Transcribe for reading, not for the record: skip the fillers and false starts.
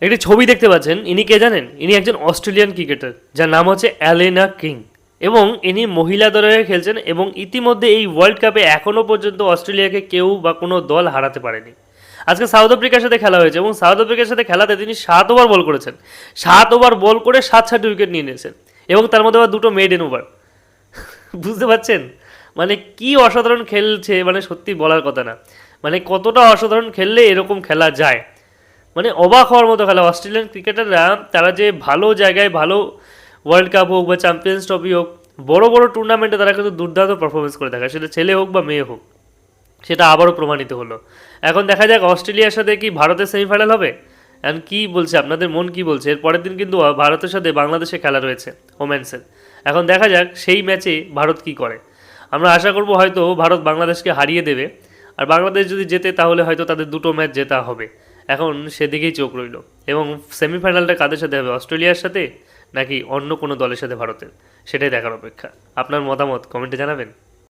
একটি ছবি দেখতে পাচ্ছেন, ইনি কে জানেন? ইনি একজন অস্ট্রেলিয়ান ক্রিকেটার যার নাম হচ্ছে অ্যালেনা কিং, এবং ইনি মহিলা দলের হয়ে খেলছেন, এবং ইতিমধ্যে এই ওয়ার্ল্ড কাপে এখনও পর্যন্ত অস্ট্রেলিয়াকে কেউ বা কোনো দল হারাতে পারেনি। আজকে সাউথ আফ্রিকার সাথে খেলা হয়েছে, এবং সাউথ আফ্রিকার সাথে খেলাতে তিনি 7 ওভার বল করেছেন। 7 ওভার বল করে 7 উইকেট নিয়ে নিয়েছেন, এবং তার মধ্যে আবার 2টো মেডেন ওভার। বুঝতে পারছেন মানে কি অসাধারণ খেলছে, মানে সত্যি বলার কথা না। মানে কতটা অসাধারণ খেললে এরকম খেলা যায়, মানে অবাক হওয়ার মতো খেলা। অস্ট্রেলিয়ান ক্রিকেটাররা তারা যে ভালো জায়গায়, ভালো ওয়ার্ল্ড কাপ হোক বা চ্যাম্পিয়ন্স ট্রফি হোক, বড় বড় টুর্নামেন্টে তারা কিন্তু দুর্দান্ত পারফরমেন্স করে দেখায়, সেটা ছেলে হোক বা মেয়ে হোক। সেটা আবারও প্রমাণিত হলো। এখন দেখা যাক অস্ট্রেলিয়ার সাথে কি ভারতের সেমিফাইনাল হবে। এখন কি বলছে, আপনাদের মন কি বলছে? এর পরের দিন কিন্তু ভারতের সাথে বাংলাদেশে খেলা রয়েছে ওমেন্সের। এখন দেখা যাক সেই ম্যাচে ভারত কি করে। আমরা আশা করব হয়তো ভারত বাংলাদেশকে হারিয়ে দেবে, আর বাংলাদেশ যদি জেতে তাহলে হয়তো তাদের 2টো ম্যাচ জেতা হবে। এখন সেদিকেই চোখ রইল। এবং সেমিফাইনালটা কাদের সাথে হবে, অস্ট্রেলিয়ার সাথে নাকি অন্য কোনো দলের সাথে ভারতের, সেটাই দেখার অপেক্ষা। আপনার মতামত কমেন্টে জানাবেন।